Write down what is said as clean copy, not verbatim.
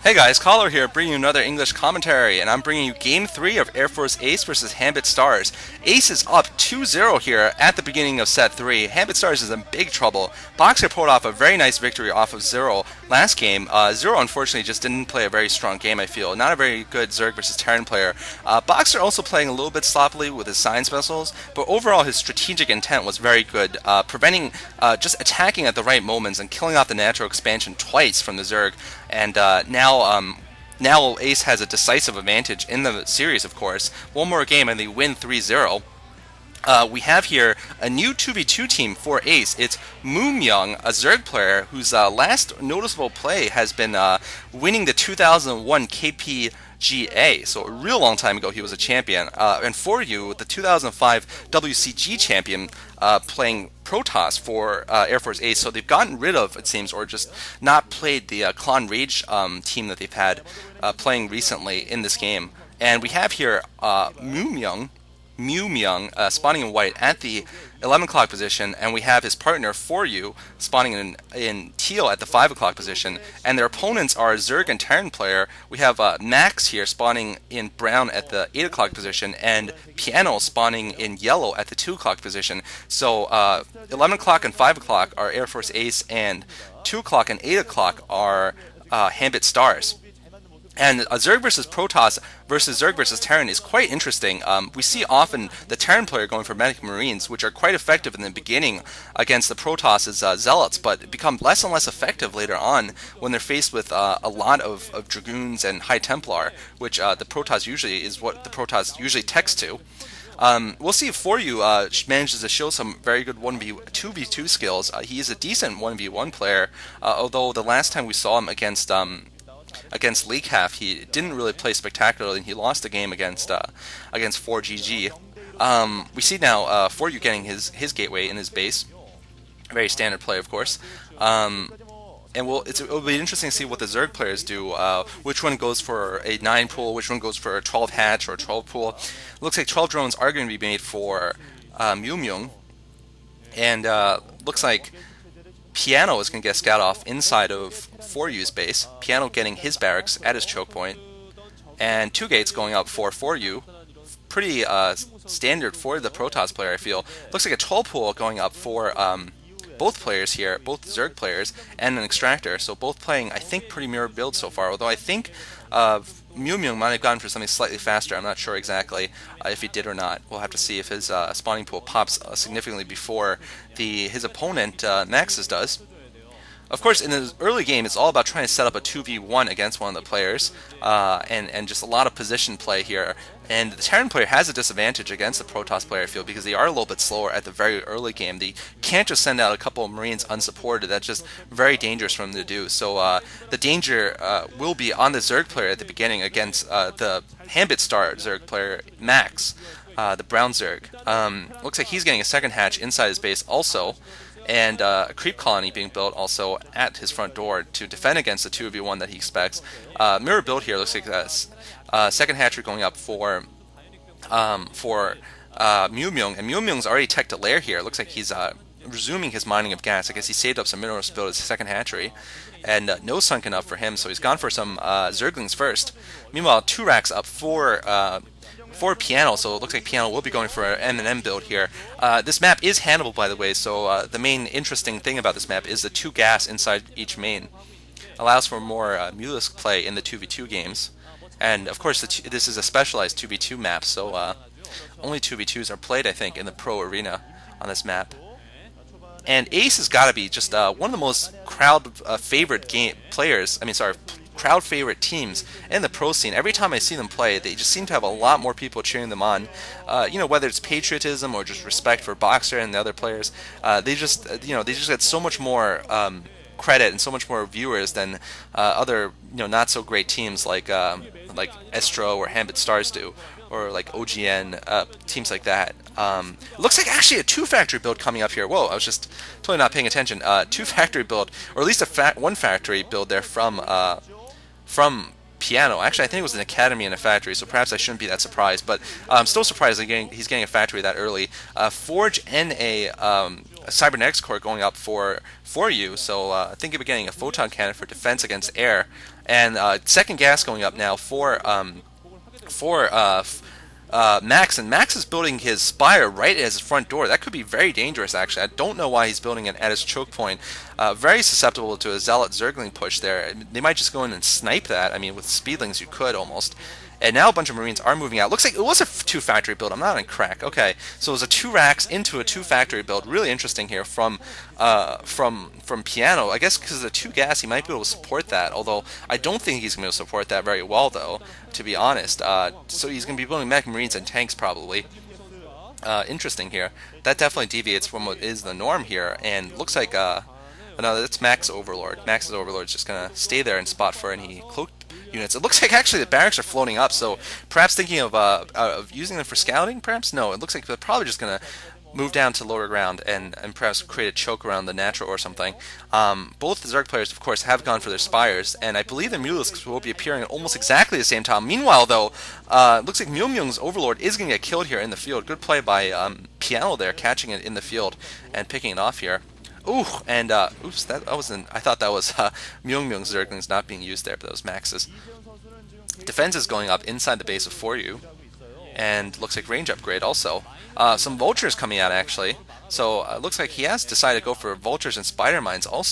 Hey guys, Caller here, bringing you another English commentary, and I'm bringing you Game 3 of Air Force ACE versus Hanbit Stars. ACE is up 2-0 here at the beginning of Set 3. Hanbit Stars is in big trouble. Boxer pulled off a very nice victory off of Zero last game. Zero unfortunately just didn't play a very strong game, I feel. Not a very good Zerg versus Terran player. Boxer also playing a little bit sloppily with his science vessels, but overall his strategic intent was very good, preventing just attacking at the right moments and killing off the natural expansion twice from the Zerg. And now Ace has a decisive advantage in the series, of course. One more game and they win 3-0. We have here a new 2v2 team for Ace. It's MuMyung, a Zerg player whose last noticeable play has been winning the 2001 KPGA. So a real long time ago he was a champion. And Foru, the 2005 WCG champion, playing Protoss for Air Force ACE. So they've gotten rid of, it seems, or just not played the Clon Rage team that they've had playing recently in this game. And we have here MuMyung spawning in white at the 11 o'clock position, and we have his partner Foru spawning in teal at the 5 o'clock position, and their opponents are Zerg and Terran player. We have Max here spawning in brown at the 8 o'clock position, and Piano spawning in yellow at the 2 o'clock position. So 11 o'clock and 5 o'clock are Air Force ACE, and 2 o'clock and 8 o'clock are Hanbit Stars. And Zerg versus Protoss versus Zerg versus Terran is quite interesting. We see often the Terran player going for Medic Marines, which are quite effective in the beginning against the Protoss' Zealots, but become less and less effective later on when they're faced with a lot of Dragoons and High Templar, which the Protoss usually is what the Protoss usually techs to. We'll see if Foru manages to show some very good 2v2 skills. He is a decent 1v1 player, although the last time we saw him against League Half, he didn't really play spectacularly, and he lost the game against 4GG. We see now Foru getting his gateway in his base. Very standard play, of course. And it'll be interesting to see what the Zerg players do. Which one goes for a 9 pool, which one goes for a 12 hatch or a 12 pool. Looks like 12 drones are going to be made for MuMyung. And looks like Piano is going to get scout off inside of Foru's base. Piano getting his barracks at his choke point. And 2 gates going up for Foru. Pretty standard for the Protoss player, I feel. Looks like a 12 pool going up for both players here, both Zerg players, and an Extractor. So both playing, I think, pretty mirror builds so far. Although I think MuMyung might have gone for something slightly faster. I'm not sure exactly if he did or not. We'll have to see if his spawning pool pops significantly before his opponent Max's does. Of course, in the early game, it's all about trying to set up a 2v1 against one of the players, and just a lot of position play here. And the Terran player has a disadvantage against the Protoss player, I feel, because they are a little bit slower at the very early game. They can't just send out a couple of Marines unsupported. That's just very dangerous for them to do. So the danger will be on the Zerg player at the beginning against the Hanbit Star Zerg player, Max, the brown Zerg. Looks like he's getting a second hatch inside his base also, and a creep colony being built also at his front door to defend against the 2v1 that he expects. Mirror build here looks like second hatchery going up for MuMyung, and MuMyung's already teched a lair here. Looks like he's resuming his mining of gas. I guess he saved up some minerals to build his second hatchery, and no sunken up for him, so he's gone for some Zerglings first. Meanwhile, 2 racks up for Piano, so it looks like Piano will be going for an M&M build here. This map is Hannibal, by the way, so the main interesting thing about this map is the 2 gas inside each main. Allows for more Mulisk play in the 2v2 games. And of course, this is a specialized 2v2 map, so only 2v2s are played, I think, in the pro arena on this map. And Ace has got to be just one of the most crowd-favorite crowd favorite teams in the pro scene. Every time I see them play, they just seem to have a lot more people cheering them on. Whether it's patriotism or just respect for Boxer and the other players, they just get so much more credit and so much more viewers than other not so great teams like Estro or Hanbit Stars do, or like OGN, teams like that. Looks like actually a 2-factory build coming up here. Whoa, I was just totally not paying attention. 2-factory build, or at least a 1-factory build there from Piano. Actually, I think it was an academy and a factory, so perhaps I shouldn't be that surprised. But I'm still surprised he's getting a factory that early. Forge and a cybernetics core going up for you. So I think you'll be getting a photon cannon for defense against air. And second gas going up now for Max, and Max is building his Spire right at his front door. That could be very dangerous, actually. I don't know why he's building it at his choke point. Very susceptible to a Zealot Zergling push there. They might just go in and snipe that. I mean, with Speedlings, you could almost. And now a bunch of Marines are moving out. Looks like it was a 2-factory build. I'm not on crack. Okay, so it was a 2 racks into a 2-factory build. Really interesting here from Piano. I guess because of the 2 gas, he might be able to support that. Although I don't think he's going to be able to support that very well, though, to be honest. So he's going to be building mech Marines and tanks probably. Interesting here. That definitely deviates from what is the norm here, and looks like no, that's Max Overlord. Max's Overlord is just going to stay there and spot for any cloaked units. It looks like actually the barracks are floating up, so perhaps thinking of using them for scouting, perhaps? No, it looks like they're probably just going to move down to lower ground and perhaps create a choke around the natural or something. Both the Zerg players, of course, have gone for their Spires, and I believe the Mulisks will be appearing at almost exactly the same time. Meanwhile, though, it looks like MuMyung's Overlord is going to get killed here in the field. Good play by Piano there, catching it in the field and picking it off here. Ooh, and oops, that wasn't. I thought that was MuMyung's Zerglings not being used there, but those Maxes. Defense is going up inside the base of Foru, and looks like range upgrade also. Some vultures coming out actually, so it looks like he has decided to go for vultures and spider mines also.